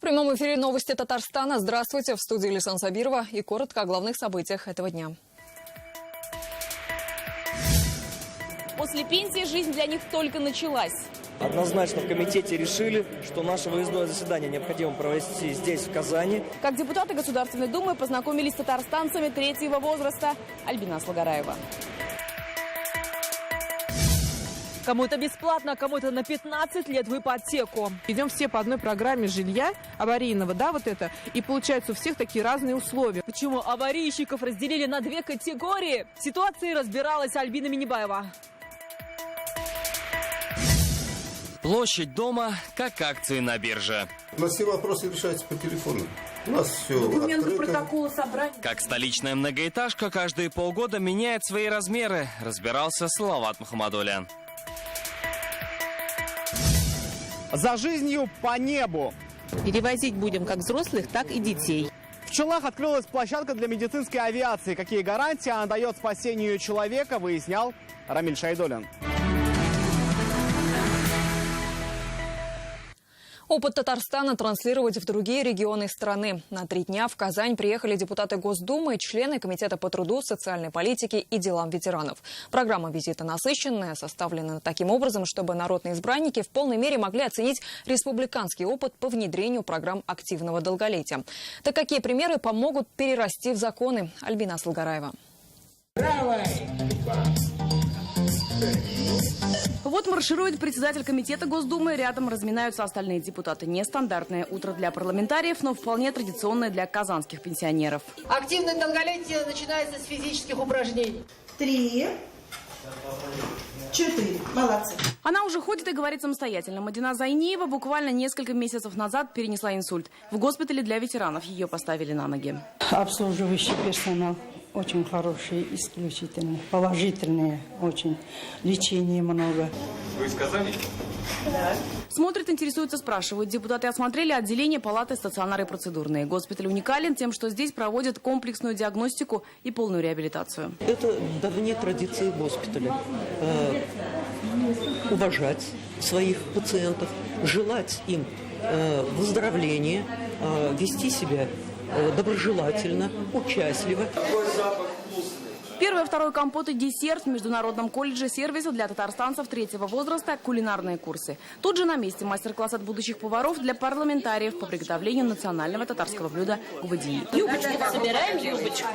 В прямом эфире новости Татарстана. Здравствуйте, в студии Лисан Сабирова и коротко о главных событиях этого дня. После пенсии жизнь для них только началась. Однозначно в комитете решили, что наше выездное заседание необходимо провести здесь, в Казани. Как депутаты Государственной Думы познакомились с татарстанцами третьего возраста. Альбина Слагараева. Кому-то бесплатно, а кому-то на 15 лет в ипотеку. Идем все по одной программе жилья аварийного, да, вот это. И получается у всех такие разные условия. Почему аварийщиков разделили на две категории? В ситуации разбиралась Альбина Минибаева. Площадь дома, как акции на бирже. У нас все вопросы решаются по телефону. У нас все Документы, открыто. протоколы, собрания. Как столичная многоэтажка каждые полгода меняет свои размеры, разбирался Салават Мухаммадулян. За жизнью по небу. Перевозить будем как взрослых, так и детей. В Челнах открылась площадка для медицинской авиации. Какие гарантии она дает спасению человека, выяснял Рамиль Шайдолин. Опыт Татарстана транслировать в другие регионы страны. На 3 дня в Казань приехали депутаты Госдумы и члены Комитета по труду, социальной политике и делам ветеранов. Программа визита насыщенная, составлена таким образом, чтобы народные избранники в полной мере могли оценить республиканский опыт по внедрению программ активного долголетия. Так какие примеры помогут перерасти в законы? Альбина Слагараева. Вот марширует председатель комитета Госдумы, рядом разминаются остальные депутаты. Нестандартное утро для парламентариев, но вполне традиционное для казанских пенсионеров. Активное долголетие начинается с физических упражнений. 3, 4. Молодцы. Она уже ходит и говорит самостоятельно. Мадина Зайниева буквально несколько месяцев назад перенесла инсульт. В госпитале для ветеранов ее поставили на ноги. Обслуживающий персонал очень хороший, исключительно. Положительные очень. Лечения много. Вы из Казани? Да. Смотрят, интересуются, спрашивают. Депутаты осмотрели отделение, палаты, стационары процедурные. Госпиталь уникален тем, что здесь проводят комплексную диагностику и полную реабилитацию. Это давние традиции госпиталя. Уважать своих пациентов, желать им выздоровления, вести себя доброжелательно, участливо. Первый, второй компот и десерт в Международном колледже сервиса для татарстанцев третьего возраста, кулинарные курсы. Тут же на месте мастер-класс от будущих поваров для парламентариев по приготовлению национального татарского блюда гвадии. Юбочку собираем, юбочку.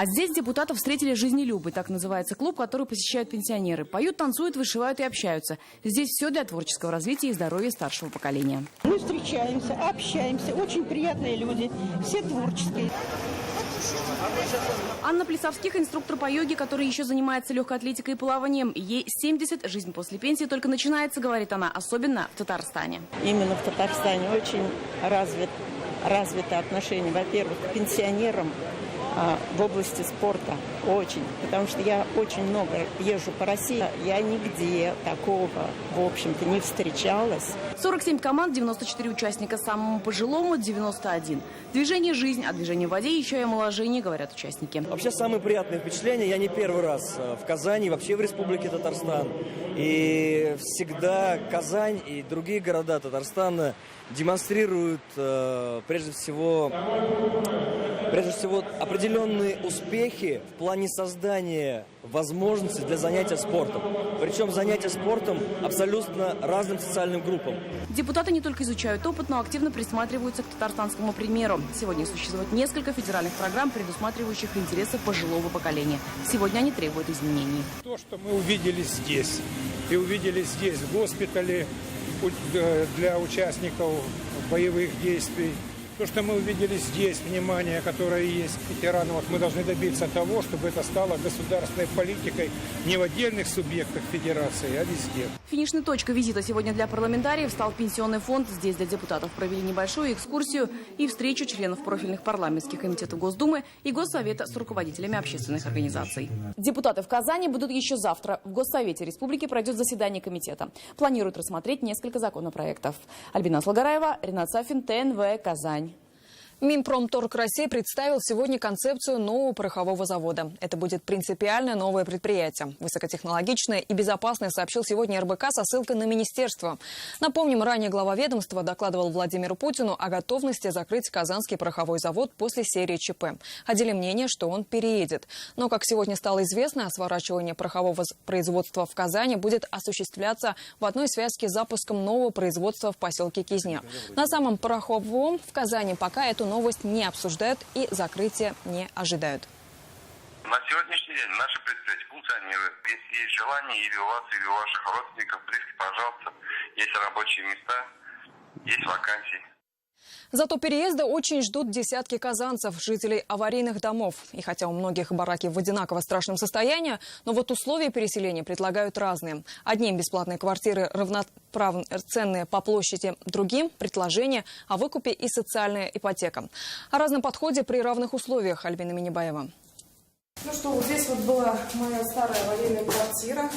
А здесь депутатов встретили «Жизнелюбы», так называется клуб, который посещают пенсионеры. Поют, танцуют, вышивают и общаются. Здесь все для творческого развития и здоровья старшего поколения. Мы встречаемся, общаемся. Очень приятные люди. Все творческие. Анна Плесовских – инструктор по йоге, который еще занимается легкой атлетикой и плаванием. Ей 70, жизнь после пенсии только начинается, говорит она, особенно в Татарстане. Именно в Татарстане очень развито отношение, во-первых, к пенсионерам, в области спорта очень, потому что я очень много езжу по России, я нигде такого, в общем-то, не встречалась. 47 команд, 94 участника, самому пожилому 91. Движение «Жизнь», а движение в воде еще и омоложение, говорят участники. Вообще самые приятные впечатления, я не первый раз в Казани, вообще в Республике Татарстан. И всегда Казань и другие города Татарстана демонстрируют прежде всего определенные успехи в плане создания возможностей для занятия спортом. Причем занятия спортом абсолютно разным социальным группам. Депутаты не только изучают опыт, но активно присматриваются к татарстанскому примеру. Сегодня существует несколько федеральных программ, предусматривающих интересы пожилого поколения. Сегодня они требуют изменений. То, что мы увидели здесь, и увидели здесь в госпитале для участников боевых действий, то, что мы увидели здесь, внимание, которое есть к ветеранам, вот мы должны добиться того, чтобы это стало государственной политикой не в отдельных субъектах федерации, а везде. Финишной точкой визита сегодня для парламентариев стал пенсионный фонд. Здесь для депутатов провели небольшую экскурсию и встречу членов профильных парламентских комитетов Госдумы и Госсовета с руководителями общественных организаций. Депутаты в Казани будут еще завтра. В Госсовете Республики пройдет заседание комитета. Планируют рассмотреть несколько законопроектов. Альбина Слагараева, Ренат Сафин, ТНВ, Казань. Минпромторг России представил сегодня концепцию нового порохового завода. Это будет принципиально новое предприятие. Высокотехнологичное и безопасное, сообщил сегодня РБК со ссылкой на министерство. Напомним, ранее глава ведомства докладывал Владимиру Путину о готовности закрыть Казанский пороховой завод после серии ЧП. Ходили мнения, что он переедет. Но, как сегодня стало известно, сворачивание порохового производства в Казани будет осуществляться в одной связке с запуском нового производства в поселке Кизня. На самом пороховом в Казани пока эту новость не обсуждают и закрытия не ожидают. На сегодняшний день наши предприятия функционируют. Если есть желание или у вас, или у ваших родственников, близких, пожалуйста, есть рабочие места, есть вакансии. Зато переезда очень ждут десятки казанцев, жителей аварийных домов. И хотя у многих бараки в одинаково страшном состоянии, но вот условия переселения предлагают разные. Одним бесплатные квартиры равноценные по площади, другим предложение о выкупе и социальная ипотека. О разном подходе при равных условиях. Альбина Минибаева. Ну что, вот здесь вот была моя старая аварийная квартира.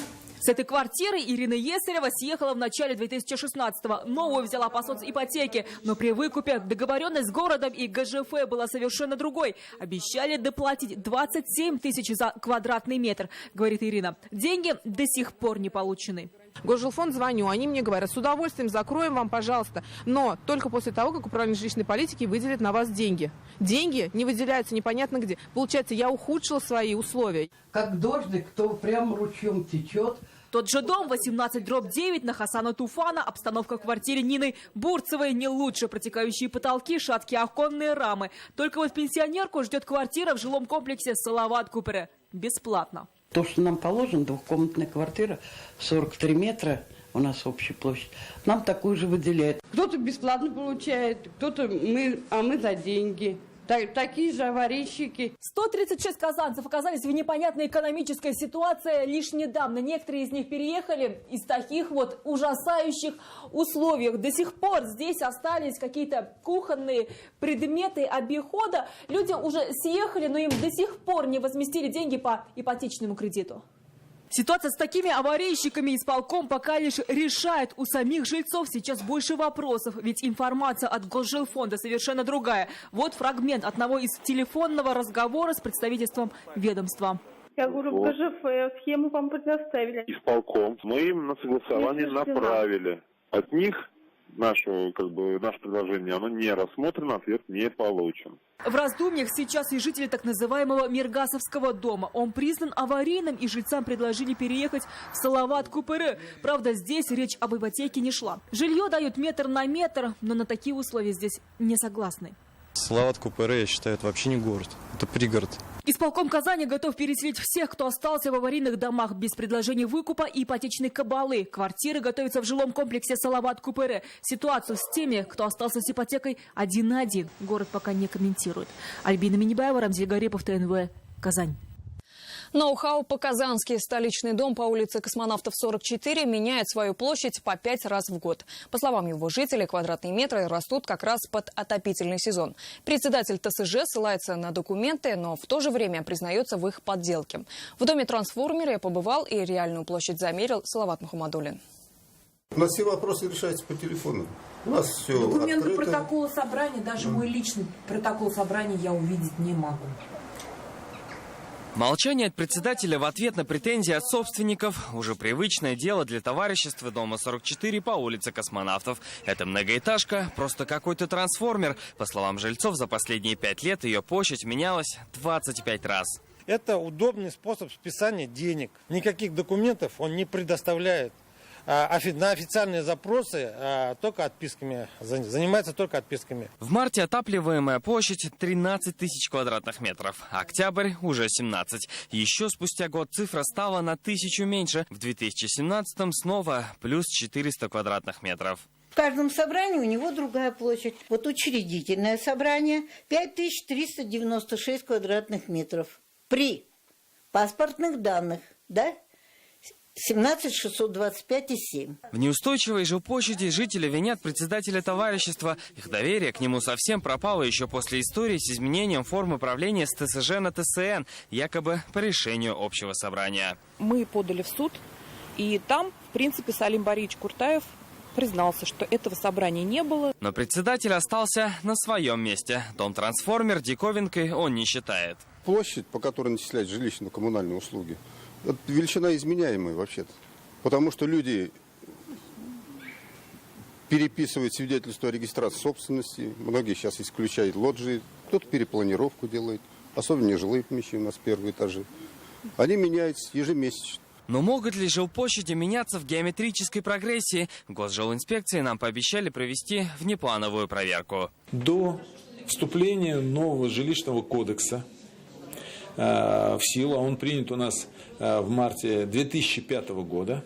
С этой квартиры Ирина Есарева съехала в начале 2016-го. Новую взяла по соципотеке. Но при выкупе договоренность с городом и ГЖФ была совершенно другой. Обещали доплатить 27 тысяч за квадратный метр, говорит Ирина. Деньги до сих пор не получены. Госжилфонд звоню, они мне говорят, с удовольствием закроем вам, пожалуйста, но только после того, как управление жилищной политики выделит на вас деньги. Деньги не выделяются непонятно где. Получается, я ухудшила свои условия. Как дождик, то прям ручьем течет. Тот же дом 18/9 на Хасана Туфана. Обстановка в квартире Нины Бурцевой не лучше. Протекающие потолки, шаткие оконные рамы. Только вот пенсионерку ждет квартира в жилом комплексе Салават Купере. Бесплатно. То, что нам положено, двухкомнатная квартира, 43 метра, у нас общая площадь, нам такую же выделяют. Кто-то бесплатно получает, кто-то мы за деньги. Такие же аварийщики. 136 казанцев оказались в непонятной экономической ситуации лишь недавно. Некоторые из них переехали из таких вот ужасающих условий. До сих пор здесь остались какие-то кухонные предметы обихода. Люди уже съехали, но им до сих пор не возместили деньги по ипотечному кредиту. Ситуация с такими аварийщиками исполком пока лишь решает. У самих жильцов сейчас больше вопросов, ведь информация от Госжилфонда совершенно другая. Вот фрагмент одного из телефонного разговора с представительством ведомства. Я говорю, в ГЖФ схему вам предоставили. Исполком. Мы им на согласование направили. От них наше предложение, оно не рассмотрено, ответ не получен. В раздумьях сейчас и жители так называемого Миргасовского дома. Он признан аварийным, и жильцам предложили переехать в Салават Купере. Правда, здесь речь об ипотеке не шла. Жилье дают метр на метр, но на такие условия здесь не согласны. Салават Купере, я считаю, это вообще не город, это пригород. Исполком Казани готов переселить всех, кто остался в аварийных домах без предложения выкупа и ипотечной кабалы. Квартиры готовятся в жилом комплексе Салават Купере. Ситуацию с теми, кто остался с ипотекой, 1 на 1. Город пока не комментирует. Альбина Минибаева, Рамзиль Гарипов, ТНВ, Казань. Ноу-хау по-казански. Столичный дом по улице Космонавтов 44 меняет свою площадь по 5 раз в год. По словам его жителей, квадратные метры растут как раз под отопительный сезон. Председатель ТСЖ ссылается на документы, но в то же время признается в их подделке. В доме трансформера я побывал и реальную площадь замерил. Салават Мухаммадуллин. У нас все вопросы решаются по телефону. У нас все документы открыто. Протокола собрания, даже мой личный протокол собрания я увидеть не могу. Молчание от председателя в ответ на претензии от собственников – уже привычное дело для товарищества дома 44 по улице Космонавтов. Это многоэтажка, просто какой-то трансформер. По словам жильцов, за последние 5 лет ее площадь менялась 25 раз. Это удобный способ списания денег. Никаких документов он не предоставляет. На официальные запросы только отписками, занимается только отписками. В марте отапливаемая площадь 13 тысяч квадратных метров. Октябрь уже 17. Еще спустя год цифра стала на 1000 меньше. В 2017-м снова плюс 400 квадратных метров. В каждом собрании у него другая площадь. Вот учредительное собрание 5396 квадратных метров. При паспортных данных, да? 17,625,7. В неустойчивой жилплощади жители винят председателя товарищества. Их доверие к нему совсем пропало еще после истории с изменением формы правления с ТСЖ на ТСН, якобы по решению общего собрания. Мы подали в суд, и там, в принципе, Салим Борисович Куртаев признался, что этого собрания не было. Но председатель остался на своем месте. Дом-трансформер диковинкой он не считает. Площадь, по которой начисляют жилищно-коммунальные услуги, это величина изменяемая вообще-то. Потому что люди переписывают свидетельство о регистрации собственности. Многие сейчас исключают лоджии. Кто-то перепланировку делает. Особенно нежилые помещения у нас первые этажи. Они меняются ежемесячно. Но могут ли жилплощади меняться в геометрической прогрессии? Госжилинспекции нам пообещали провести внеплановую проверку. До вступления нового жилищного кодекса в силу, а он принят у нас в марте 2005 года,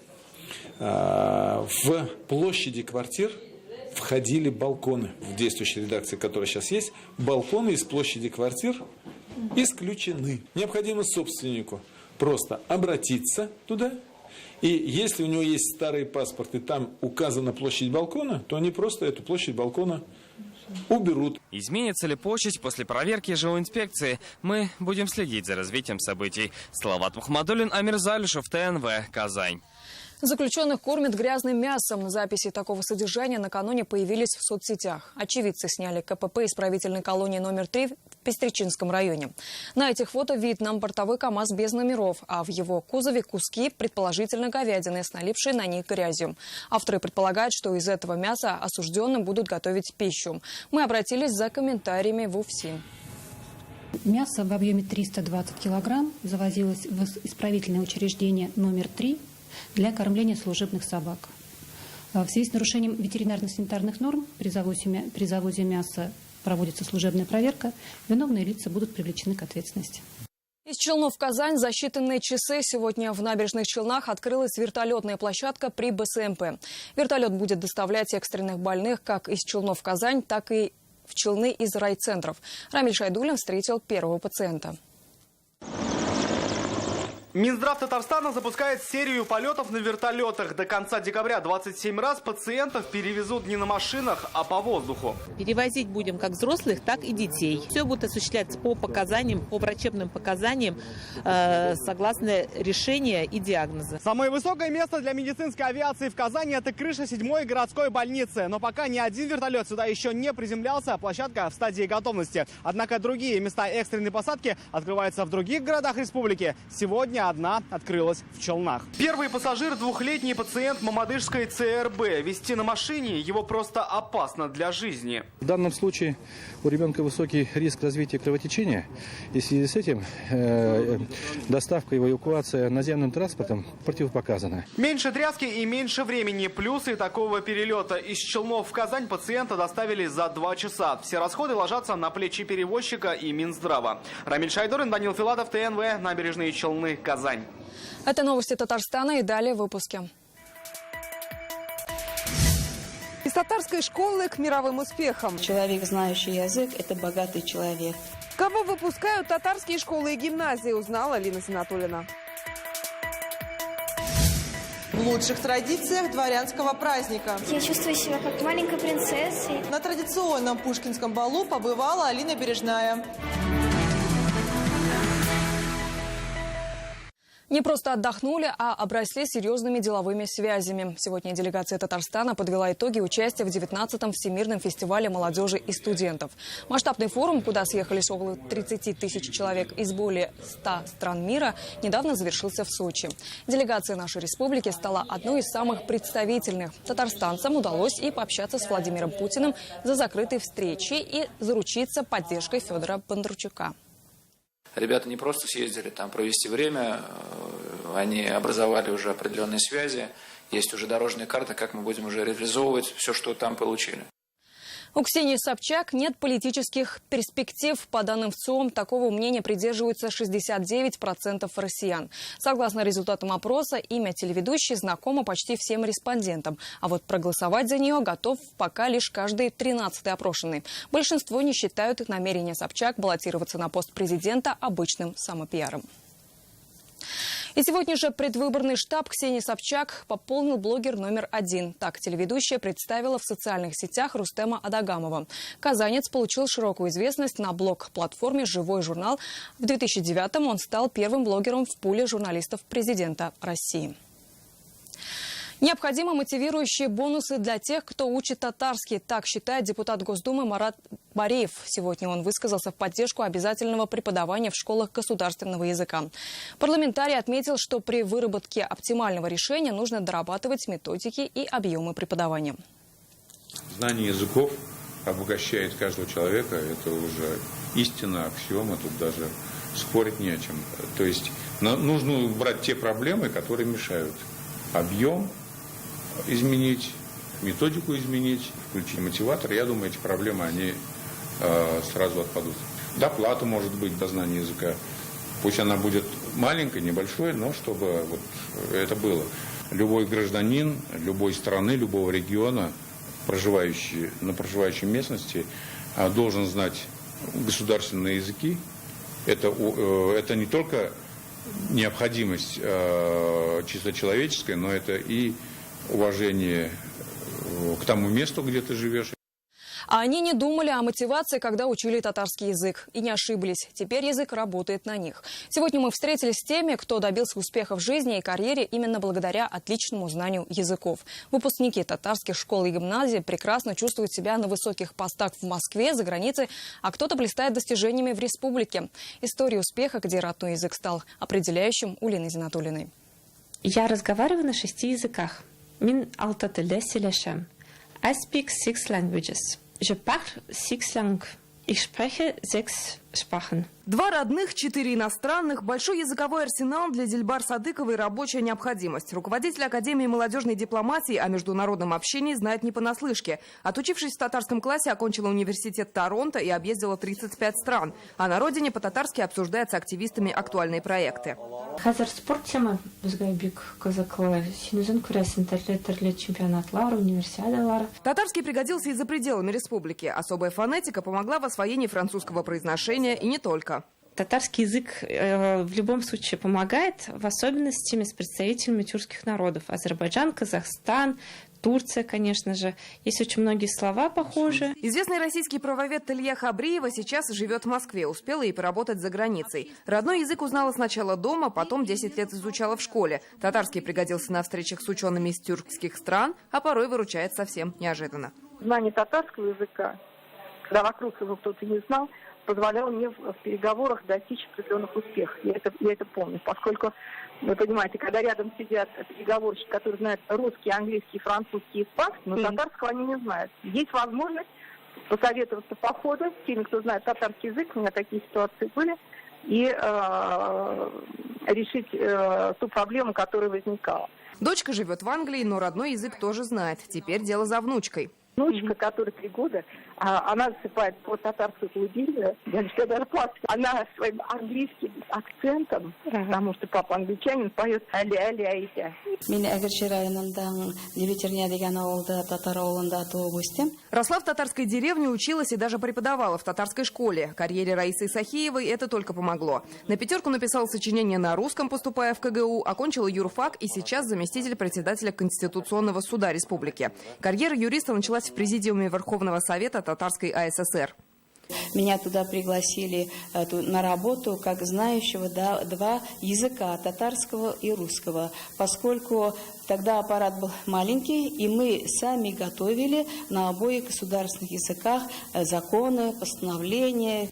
в площади квартир входили балконы. В действующей редакции, которая сейчас есть, балконы из площади квартир исключены. Необходимо собственнику просто обратиться туда, и если у него есть старый паспорт, и там указана площадь балкона, то они просто эту площадь балкона уберут. Изменится ли площадь после проверки жилинспекции? Мы будем следить за развитием событий. Салават Мухаммадуллин, Амир Залюшев, ТНВ, Казань. Заключенных кормят грязным мясом. Записи такого содержания накануне появились в соцсетях. Очевидцы сняли КПП исправительной колонии номер 3 в Пестричинском районе. На этих фото видно бортовой КАМАЗ без номеров, а в его кузове куски, предположительно говядины, с налипшей на них грязью. Авторы предполагают, что из этого мяса осужденным будут готовить пищу. Мы обратились за комментариями в УФСИН. Мясо в объеме 320 килограмм завозилось в исправительное учреждение номер 3 для кормления служебных собак. В связи с нарушением ветеринарно-санитарных норм при завозе мяса проводится служебная проверка. Виновные лица будут привлечены к ответственности. Из Челнов в Казань за считанные часы сегодня в Набережных Челнах открылась вертолетная площадка при БСМП. Вертолет будет доставлять экстренных больных как из Челнов в Казань, так и в Челны из райцентров. Рамиль Шайдуллин встретил первого пациента. Минздрав Татарстана запускает серию полетов на вертолетах. До конца декабря 27 раз пациентов перевезут не на машинах, а по воздуху. Перевозить будем как взрослых, так и детей. Все будет осуществляться по показаниям, по врачебным показаниям, согласно решения и диагноза. Самое высокое место для медицинской авиации в Казани – это крыша 7-й городской больницы. Но пока ни один вертолет сюда еще не приземлялся, площадка в стадии готовности. Однако другие места экстренной посадки открываются в других городах республики. Сегодня одна открылась в Челнах. Первый пассажир – 2-летний пациент Мамадышской ЦРБ. Везти на машине его просто опасно для жизни. В данном случае у ребенка высокий риск развития кровотечения. И в связи с этим доставка и эвакуация наземным транспортом противопоказана. Меньше тряски и меньше времени. Плюсы такого перелета. Из Челнов в Казань пациента доставили за 2 часа. Все расходы ложатся на плечи перевозчика и Минздрава. Рамиль Шайдуллин, Данил Филатов, ТНВ, Набережные Челны, Казань. Это новости Татарстана и далее в выпуске. Из татарской школы к мировым успехам. Человек, знающий язык, это богатый человек. Кого выпускают татарские школы и гимназии, узнала Алина Зинатуллина. В лучших традициях дворянского праздника. Я чувствую себя как маленькой принцессой. На традиционном пушкинском балу побывала Алина Бережная. Не просто отдохнули, а обросли серьезными деловыми связями. Сегодня делегация Татарстана подвела итоги участия в 19-м Всемирном фестивале молодежи и студентов. Масштабный форум, куда съехались около 30 тысяч человек из более 100 стран мира, недавно завершился в Сочи. Делегация нашей республики стала одной из самых представительных. Татарстанцам удалось и пообщаться с Владимиром Путиным за закрытой встречей и заручиться поддержкой Федора Бондарчука. Ребята не просто съездили там провести время, они образовали уже определенные связи, есть уже дорожная карта, как мы будем уже реализовывать все, что там получили. У Ксении Собчак нет политических перспектив. По данным ВЦИОМ, такого мнения придерживаются 69% россиян. Согласно результатам опроса, имя телеведущей знакомо почти всем респондентам. А вот проголосовать за нее готов пока лишь каждый 13-й опрошенный. Большинство не считают намерение Собчак баллотироваться на пост президента обычным самопиаром. И сегодня же предвыборный штаб Ксении Собчак пополнил блогер номер 1. Так телеведущая представила в социальных сетях Рустема Адагамова. Казанец получил широкую известность на блог-платформе «Живой журнал». В 2009-м он стал первым блогером в пуле журналистов президента России. Необходимы мотивирующие бонусы для тех, кто учит татарский. Так считает депутат Госдумы Марат Бареев. Сегодня он высказался в поддержку обязательного преподавания в школах государственного языка. Парламентарий отметил, что при выработке оптимального решения нужно дорабатывать методики и объемы преподавания. Знание языков обогащает каждого человека. Это уже истина, аксиома. Тут даже спорить не о чем. То есть нужно брать те проблемы, которые мешают. Объем изменить, методику изменить, включить мотиватор. Я думаю, эти проблемы, они сразу отпадут. Доплата может быть до знания языка. Пусть она будет маленькой, небольшой, но чтобы вот это было. Любой гражданин любой страны, любого региона, проживающий на проживающей местности, должен знать государственные языки. Это не только необходимость чисто человеческая, но это и уважение к тому месту, где ты живешь. А они не думали о мотивации, когда учили татарский язык. И не ошиблись. Теперь язык работает на них. Сегодня мы встретились с теми, кто добился успеха в жизни и карьере именно благодаря отличному знанию языков. Выпускники татарских школ и гимназий прекрасно чувствуют себя на высоких постах в Москве, за границей, а кто-то блистает достижениями в республике. История успеха, где родной язык стал определяющим, у Лины Зинатуллиной. Я разговариваю на 6 языках. Min alta tilde сөйлешем. I speak 6 languages. Je parle 6 langues. Ich spreche 6 Sprachen. 2 родных, 4 иностранных, большой языковой арсенал для Дильбар Садыковой – рабочая необходимость. Руководитель Академии молодежной дипломатии о международном общении знает не понаслышке. Отучившись в татарском классе, окончила университет Торонто и объездила 35 стран. А на родине по-татарски обсуждает с активистами актуальные проекты. Қазір спорт тема бізге бик қызықлы. Сен өзің көресің түрлі чемпионатлар, универсиадалар. Татарский пригодился и за пределами республики. Особая фонетика помогла в освоении французского произношения и не только. Татарский язык в любом случае помогает, в особенности с представителями тюркских народов. Азербайджан, Казахстан, Турция, конечно же. Есть очень многие слова похожие. Известный российский правовед Илья Хабриева сейчас живет в Москве. Успела и поработать за границей. Родной язык узнала сначала дома, потом 10 лет изучала в школе. Татарский пригодился на встречах с учеными из тюркских стран, а порой выручает совсем неожиданно. Знание татарского языка, когда вокруг его кто-то не знал, позволяло мне в переговорах достичь определенных успехов. Я это помню, поскольку, вы понимаете, когда рядом сидят переговорщики, которые знают русский, английский, французский, испанский, но татарского они не знают. Есть возможность посоветоваться по ходу с теми, кто знает татарский язык, у меня такие ситуации были, и решить ту проблему, которая возникала. Дочка живет в Англии, но родной язык тоже знает. Теперь дело за внучкой. Внучка, которой 3 года, она засыпает по татарскую колыбельную, я даже плачу. Она своим английским акцентом, потому что папа англичанин, поет «Али-али-айся». Росла в татарской деревне, училась и даже преподавала в татарской школе. Карьере Раисы Исахиевой это только помогло. На 5 написала сочинение на русском, поступая в КГУ, окончила юрфак и сейчас заместитель председателя Конституционного суда республики. Карьера юриста началась в Президиуме Верховного Совета Татарской АССР. Меня туда пригласили на работу как знающего 2 языка, татарского и русского, поскольку тогда аппарат был маленький, и мы сами готовили на обоих государственных языках законы, постановления.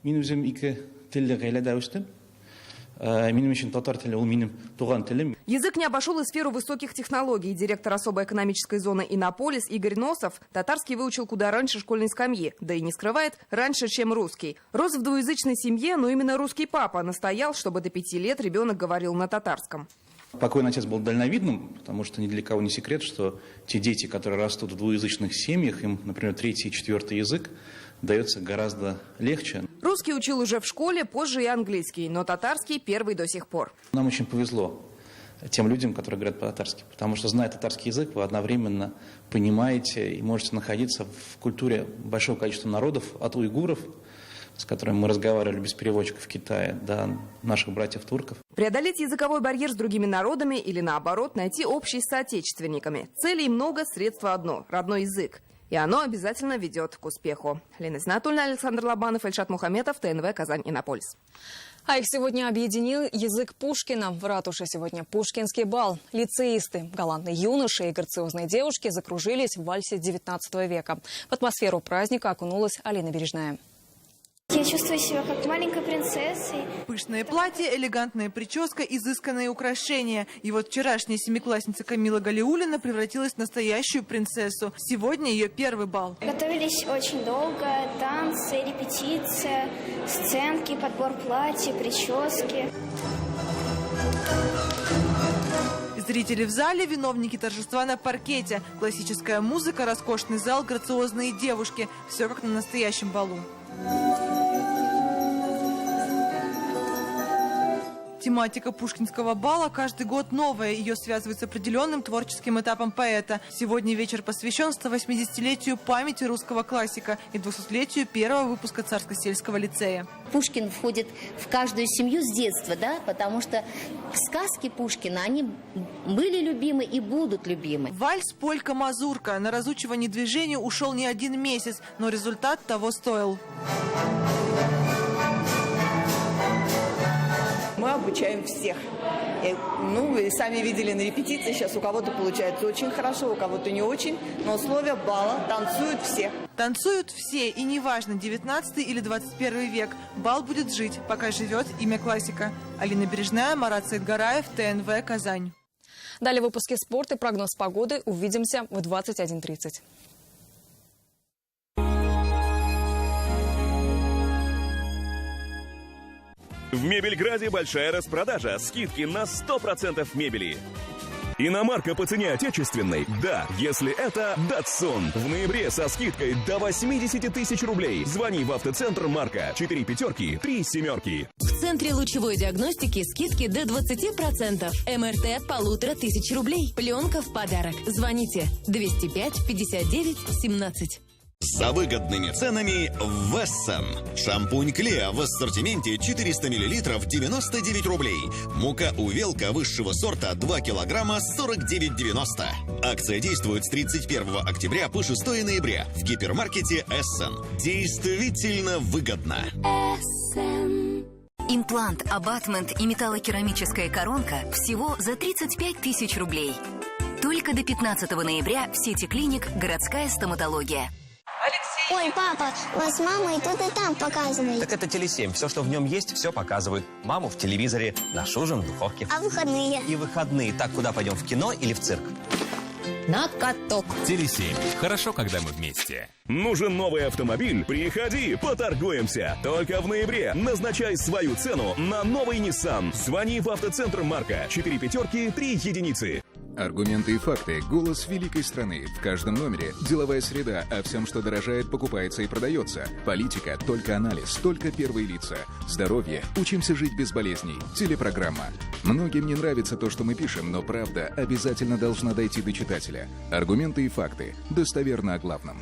Язык не обошел и сферу высоких технологий. Директор особой экономической зоны «Иннополис» Игорь Носов татарский выучил куда раньше школьной скамьи. Да и не скрывает, раньше, чем русский. Рос в двуязычной семье, но именно русский папа настоял, чтобы до 5 лет ребенок говорил на татарском. Покойный отец был дальновидным, потому что ни для кого не секрет, что те дети, которые растут в двуязычных семьях, им, например, 3-й и 4-й язык дается гораздо легче. Русский учил уже в школе, позже и английский, но татарский первый до сих пор. Нам очень повезло тем людям, которые говорят по-татарски, потому что, зная татарский язык, вы одновременно понимаете и можете находиться в культуре большого количества народов, от уйгуров, с которыми мы разговаривали без переводчика в Китае, до наших братьев-турков. Преодолеть языковой барьер с другими народами или, наоборот, найти общий с соотечественниками. Целей много, средства одно – родной язык. И оно обязательно ведет к успеху. Лена Знатульна, Александр Лобанов, Эльшат Мухаметов, ТНВ, Казань, Иннополис. А их сегодня объединил язык Пушкина. В ратуше сегодня пушкинский бал. Лицеисты, галантные юноши и грациозные девушки закружились в вальсе XIX века. В атмосферу праздника окунулась Алина Бережная. Я чувствую себя как маленькой принцессой. Пышное платье, элегантная прическа, изысканные украшения. И вот вчерашняя семиклассница Камила Галиуллина превратилась в настоящую принцессу. Сегодня ее первый бал. Готовились очень долго. Танцы, репетиция, сценки, подбор платья, прически. Зрители в зале, виновники торжества на паркете. Классическая музыка, роскошный зал, грациозные девушки. Все как на настоящем балу. Тематика пушкинского бала каждый год новая. Ее связывают с определенным творческим этапом поэта. Сегодня вечер посвящен 180-летию памяти русского классика и 200-летию первого выпуска Царско-сельского лицея. Пушкин входит в каждую семью с детства, да, потому что сказки Пушкина, они были любимы и будут любимы. Вальс, полька, мазурка. На разучивание движению ушел не один месяц, но результат того стоил. Мы обучаем всех. Вы сами видели на репетиции, сейчас у кого-то получается очень хорошо, у кого-то не очень, но условия бала танцуют все. Танцуют все, и неважно, 19 или 21 век. Бал будет жить, пока живет имя классика. Алина Бережная, Марат Саидгараев, ТНВ, Казань. Далее выпуски спорта и прогноз погоды. Увидимся в 21:30. В Мебельграде большая распродажа, скидки на 100% мебели. Иномарка по цене отечественной? Да, если это Datsun. В ноябре со скидкой до 80 тысяч рублей. Звони в автоцентр Марка. 4 пятерки, 3 семерки. В центре лучевой диагностики скидки до 20%. МРТ от 1500 рублей. Пленка в подарок. Звоните 205 59 17. За выгодными ценами Вессон. Шампунь Клеа в ассортименте 400 мл 99 рублей. Мука Увелка высшего сорта 2 килограмма 49,90. Акция действует с 31 октября по 6 ноября в гипермаркете Эссен. Действительно выгодно. Имплант, абатмент и металлокерамическая коронка всего за 35 тысяч рублей. Только до 15 ноября в сети клиник «Городская стоматология». Ой, папа, вас мама и тут и там показывает. Так это Теле7. Все, что в нем есть, все показывают. Маму в телевизоре, наш ужин в духовке. А выходные? И выходные. Так, куда пойдем, в кино или в цирк? На каток. Теле7. Хорошо, когда мы вместе. Нужен новый автомобиль? Приходи, поторгуемся. Только в ноябре назначай свою цену на новый Nissan. Звони в автоцентр Марка. 4 пятерки, 3 единицы. Аргументы и факты. Голос великой страны. В каждом номере. Деловая среда. О всем, что дорожает, покупается и продается. Политика. Только анализ. Только первые лица. Здоровье. Учимся жить без болезней. Телепрограмма. Многим не нравится то, что мы пишем, но правда обязательно должна дойти до читателя. Аргументы и факты. Достоверно о главном.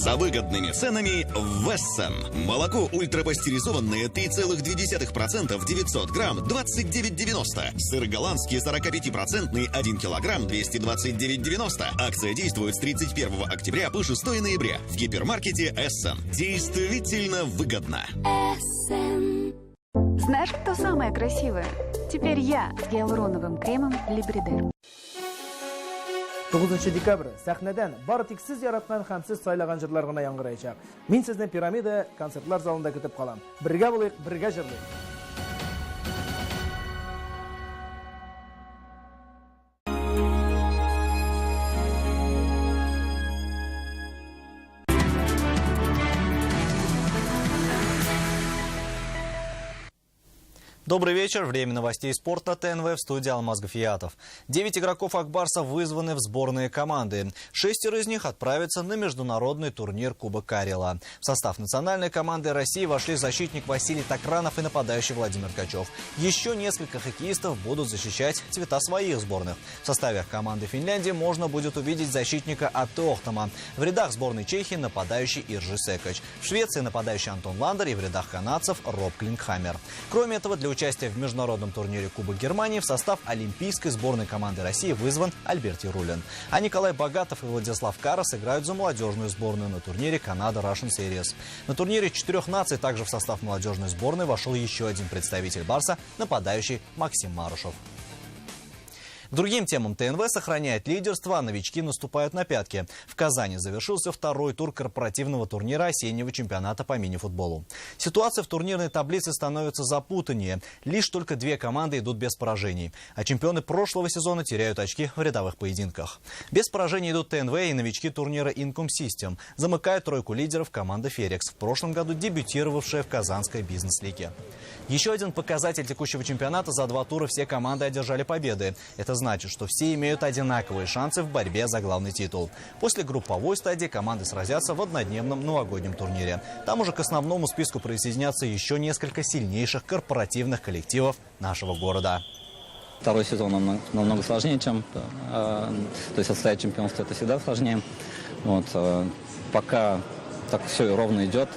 За выгодными ценами Вессон. Молоко ультрапастеризованное 3,2% 900 грамм 29,90. Сыр голландский 45% 1 килограмм 229,90. Акция действует с 31 октября по 6 ноября в гипермаркете Эссен. Действительно выгодно. Знаешь, кто самая красивая? Теперь я с гиалуроновым кремом Libridem. 9 dekabr sahnadan bor tik siz yaratgan ham siz saylagan jirlargina yangrayacak. Men sizni Piramida konsertlar zalida kutib qolaman. Birga bo'laylik, birga jirlaylik. Добрый вечер. Время новостей спорта. ТНВ, в студии Алмаз Гафиятов. 9 игроков Акбарса вызваны в сборные команды. 6 из них отправятся на международный турнир Кубок Карела. В состав национальной команды России вошли защитник Василий Такранов и нападающий Владимир Ткачев. Еще несколько хоккеистов будут защищать цвета своих сборных. В составе команды Финляндии можно будет увидеть защитника Атте Охтама. В рядах сборной Чехии нападающий Иржи Секач. В Швеции нападающий Антон Ландер и в рядах канадцев Роб Клинкхаммер. Кроме этого, для участия в международном турнире Кубок Германии в состав олимпийской сборной команды России вызван Альберт Ярулин. А Николай Богатов и Владислав Карас играют за молодежную сборную на турнире Канада Russian Series. На турнире 4 наций также в состав молодежной сборной вошел еще один представитель Барса, нападающий Максим Марушев. К другим темам ТНВ сохраняет лидерство, а новички наступают на пятки. В Казани завершился второй тур корпоративного турнира осеннего чемпионата по мини-футболу. Ситуация в турнирной таблице становится запутаннее. Лишь только 2 команды идут без поражений. А чемпионы прошлого сезона теряют очки в рядовых поединках. Без поражений идут ТНВ и новички турнира Income System. Замыкает тройку лидеров команда Ферекс, в прошлом году дебютировавшая в Казанской бизнес-лиге. Еще один показатель текущего чемпионата: за 2 тура все команды одержали победы. Это значит, что все имеют одинаковые шансы в борьбе за главный титул. После групповой стадии команды сразятся в однодневном новогоднем турнире. Там уже к основному списку присоединятся еще несколько сильнейших корпоративных коллективов нашего города. Второй сезон намного сложнее, чем... То есть отстоять чемпионство — это всегда сложнее. Вот, пока так все ровно идет.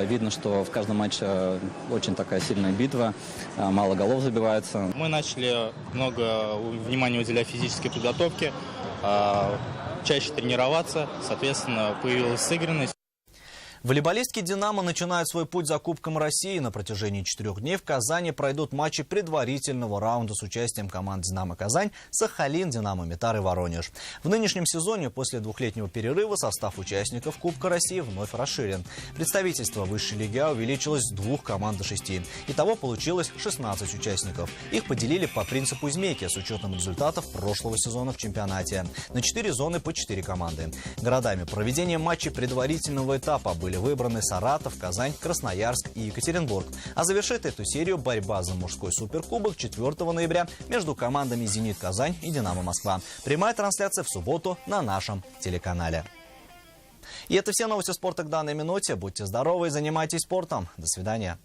Видно, что в каждом матче очень такая сильная битва, мало голов забивается. Мы начали много внимания уделять физической подготовке, чаще тренироваться, соответственно, появилась сыгранность. Волейболистки «Динамо» начинают свой путь за Кубком России. На протяжении 4 дней в Казани пройдут матчи предварительного раунда с участием команд «Динамо Казань», «Сахалин», «Динамо Метар» и «Воронеж». В нынешнем сезоне после 2-летнего перерыва состав участников Кубка России вновь расширен. Представительство высшей лиги А увеличилось с 2 команд до 6. Итого получилось 16 участников. Их поделили по принципу змейки с учетом результатов прошлого сезона в чемпионате. На 4 зоны по 4 команды. Городами проведения матчей предварительного этапа были выбраны Саратов, Казань, Красноярск и Екатеринбург. А завершит эту серию борьба за мужской суперкубок 4 ноября между командами «Зенит Казань» и «Динамо Москва». Прямая трансляция в субботу на нашем телеканале. И это все новости спорта к данной минуте. Будьте здоровы и занимайтесь спортом. До свидания.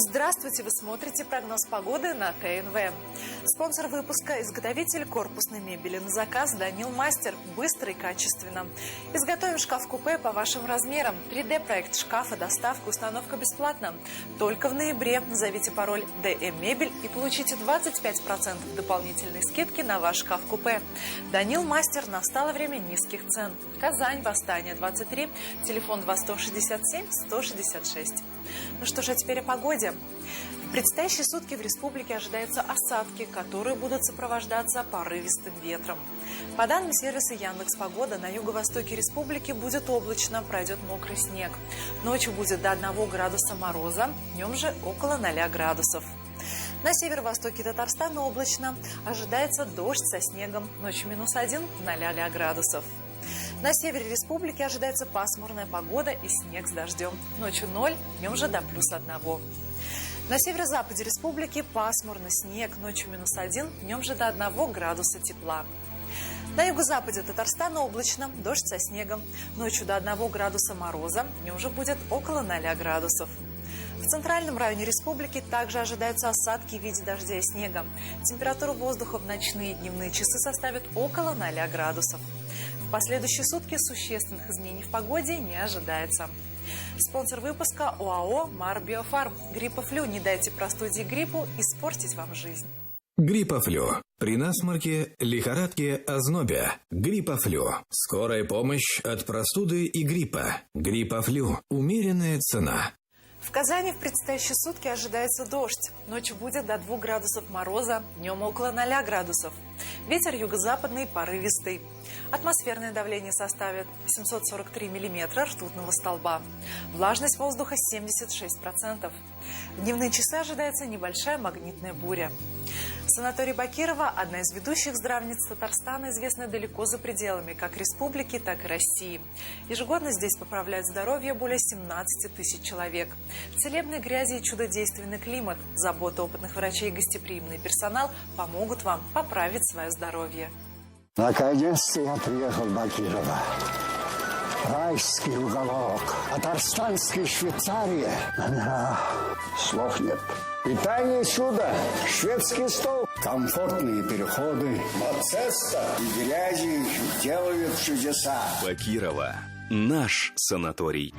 Здравствуйте! Вы смотрите прогноз погоды на ТНВ. Спонсор выпуска – изготовитель корпусной мебели на заказ «Данил Мастер». Быстро и качественно. Изготовим шкаф-купе по вашим размерам. 3D-проект шкафа, доставка, установка бесплатно. Только в ноябре назовите пароль «ДМ Мебель» и получите 25% дополнительной скидки на ваш шкаф-купе. «Данил Мастер». Настало время низких цен. Казань, Восстание, 23, телефон 2167-166. Ну что же, а теперь о погоде. В предстоящие сутки в республике ожидаются осадки, которые будут сопровождаться порывистым ветром. По данным сервиса Яндекс.Погода, на юго-востоке республики будет облачно, пройдет мокрый снег. Ночью будет до 1 градуса мороза, днем же около 0 градусов. На северо-востоке Татарстана облачно, ожидается дождь со снегом, ночью -1, 0 градусов. На севере республики ожидается пасмурная погода и снег с дождем. Ночью 0, днем же до +1. На северо-западе республики пасмурно, снег, ночью -1, днем же до 1 градуса тепла. На юго-западе Татарстана облачно, дождь со снегом, ночью до 1 градуса мороза, днем же будет около 0 градусов. В центральном районе республики также ожидаются осадки в виде дождя и снега. Температура воздуха в ночные и дневные часы составит около 0 градусов. В последующие сутки существенных изменений в погоде не ожидается. Спонсор выпуска – ОАО «Марбиофарм». Гриппофлю. Не дайте простуде и гриппу испортить вам жизнь. Гриппофлю. При насморке, лихорадке, ознобе. Гриппофлю. Скорая помощь от простуды и гриппа. Гриппофлю. Умеренная цена. В Казани в предстоящие сутки ожидается дождь. Ночью будет до 2 градусов мороза, днем около 0 градусов. Ветер юго-западный порывистый. Атмосферное давление составит 743 миллиметра ртутного столба. Влажность воздуха 76%. В дневные часы ожидается небольшая магнитная буря. Санаторий Бакирова – одна из ведущих здравниц Татарстана, известная далеко за пределами как республики, так и России. Ежегодно здесь поправляют здоровье более 17 тысяч человек. Целебные грязи и чудодейственный климат, забота опытных врачей и гостеприимный персонал помогут вам поправить свое здоровье. Наконец-то я приехал в Бакирово. Райский уголок. Татарстанской Швейцарии. Слов нет. Питание чудо. Шведский стол. Комфортные переходы. Мацеста и грязи делают чудеса. Бакирова. Наш санаторий.